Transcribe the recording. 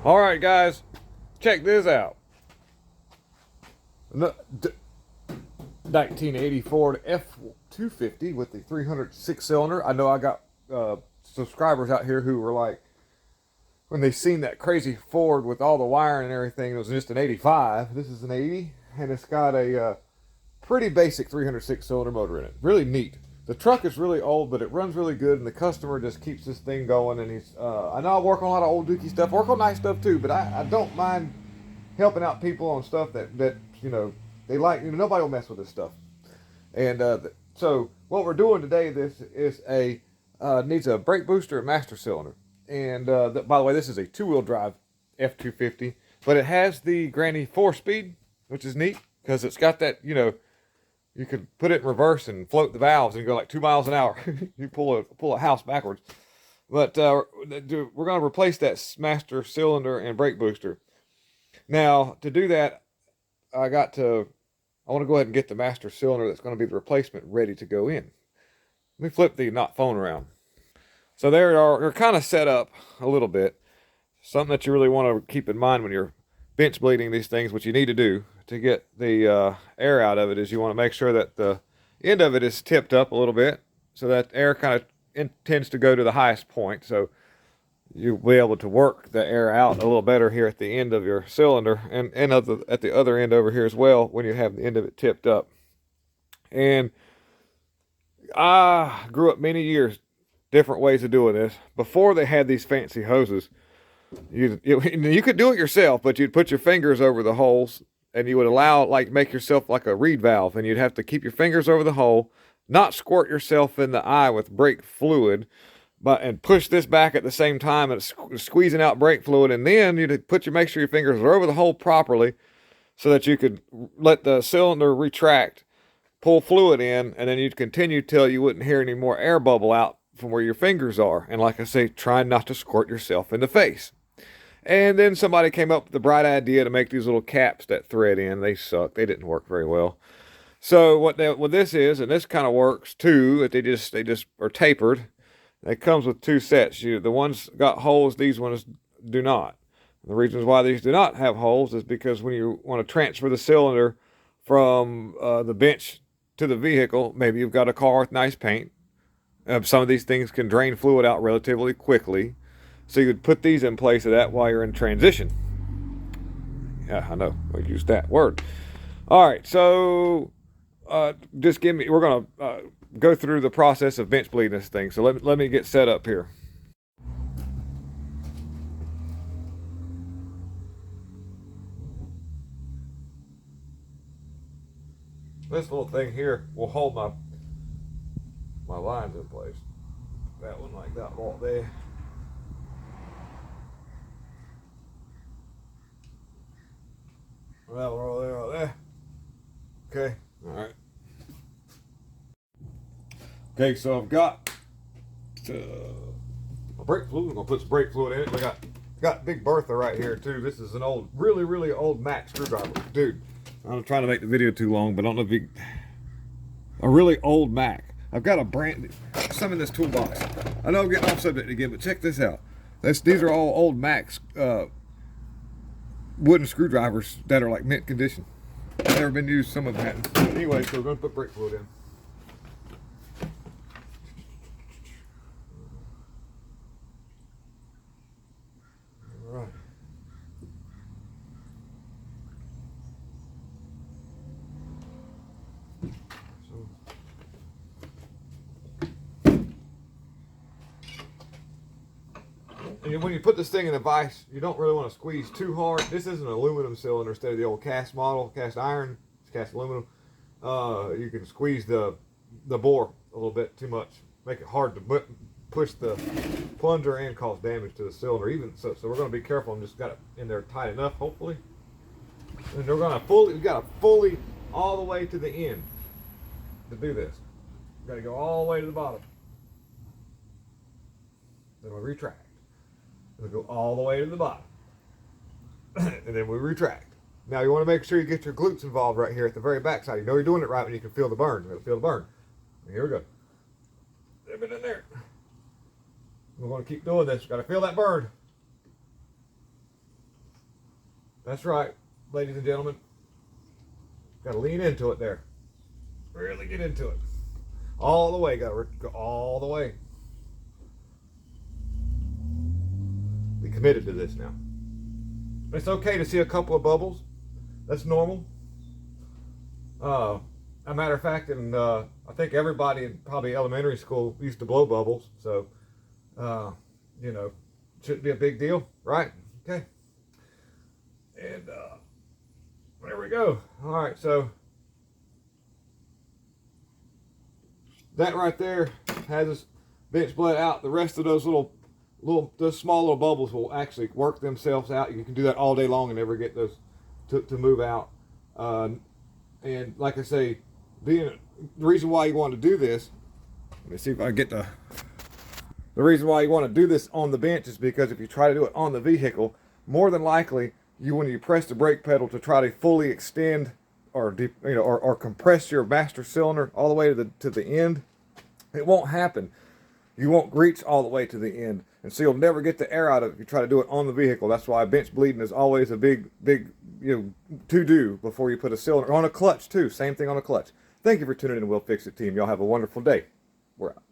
All right, guys, check this out. 1980 Ford F-250 with the 306 cylinder. I know I got subscribers out here who were like, when they seen that crazy Ford with all the wiring and everything, it was just an 85. This is an 80, and it's got a pretty basic 306 cylinder motor in it. Really neat. The truck is really old, but it runs really good, and the customer just keeps this thing going. And I know I work on a lot of old dookie stuff, work on nice stuff too, but I don't mind helping out people on stuff that they like. Nobody will mess with this stuff. And so what we're doing today, this is a needs a brake booster and master cylinder. And by the way, this is a two-wheel drive F250, but it has the Granny 4-speed, which is neat because it's got that, you could put it in reverse and float the valves and go like 2 miles an hour. You pull a house backwards. But we're going to replace that master cylinder and brake booster. Now, to do that, I want to go ahead and get the master cylinder that's going to be the replacement ready to go in. Let me flip the not phone around. So there they're kind of set up a little bit. Something that you really want to keep in mind when you're bench bleeding these things, what you need to do to get the air out of it is you want to make sure that the end of it is tipped up a little bit so that air kind of tends to go to the highest point. So you'll be able to work the air out a little better here at the end of your cylinder and at the other end over here as well when you have the end of it tipped up. And I grew up many years different ways of doing this. Before they had these fancy hoses, you could do it yourself, but you'd put your fingers over the holes and you would make yourself like a reed valve, and you'd have to keep your fingers over the hole, not squirt yourself in the eye with brake fluid, and push this back at the same time and squeezing out brake fluid, and then you'd make sure your fingers are over the hole properly so that you could let the cylinder retract, pull fluid in, and then you'd continue till you wouldn't hear any more air bubble out from where your fingers are. And like I say, try not to squirt yourself in the face. And then somebody came up with the bright idea to make these little caps that thread in. They suck. They didn't work very well. So what this is, and this kind of works too, that they just are tapered. It comes with two sets. The ones got holes, these ones do not. And the reasons why these do not have holes is because when you want to transfer the cylinder from the bench to the vehicle, maybe you've got a car with nice paint. Some of these things can drain fluid out relatively quickly. So you could put these in place of that while you're in transition. Yeah, I know. We use that word. All right, so we're going to go through the process of bench bleeding this thing. So let me get set up here. This little thing here will hold my lines in place. That one like that bolt there. That one right there. Okay. All right. Okay, so I've got my brake fluid. I'm gonna put some brake fluid in it. We got Big Bertha right here too. This is an old, really, really old Mac screwdriver, dude. I'm trying to make the video too long, but I don't know if a really old Mac. I've got some in this toolbox. I know I'm getting off subject again, but check this out. These are all old Macs wooden screwdrivers that are like mint condition. Never been used. Some of them hadn't. Anyway, so we're gonna put brake fluid in. All right. And when you put this thing in a vise, you don't really want to squeeze too hard. This is an aluminum cylinder instead of the old cast model, cast iron. It's cast aluminum. You can squeeze the bore a little bit too much, make it hard to push the plunger and cause damage to the cylinder. Even so we're going to be careful and just got it in there tight enough, hopefully. And we're going to we got to fully all the way to the end to do this. We've got to go all the way to the bottom. Then we retract. We go all the way to the bottom. And then we retract. Now you want to make sure you get your glutes involved right here at the very back side. You know you're doing it right when you can feel the burn. You're going to feel the burn. And here we go. They've been in there. We're going to keep doing this. Got to feel that burn. That's right, ladies and gentlemen. Got to lean into it there. Really get into it. All the way. Got to go all the way. Be committed to this now. It's okay to see a couple of bubbles. That's normal. A matter of fact, I think everybody in probably elementary school used to blow bubbles. So, you know, shouldn't be a big deal, right? Okay. And there we go. All right, so that right there has us bench bled out. The rest of those those small little bubbles will actually work themselves out. You can do that all day long and never get those to move out. And like I say, the reason why you want to do this, let me see if I get the reason why you want to do this on the bench is because if you try to do it on the vehicle, more than likely when you press the brake pedal to try to fully extend or compress your master cylinder all the way to the end, it won't happen. You won't reach all the way to the end, and so you'll never get the air out of it if you try to do it on the vehicle. That's why bench bleeding is always a big to do before you put a cylinder on a clutch too. Same thing on a clutch. Thank you for tuning in to We'll Fix It team. Y'all have a wonderful day. We're out.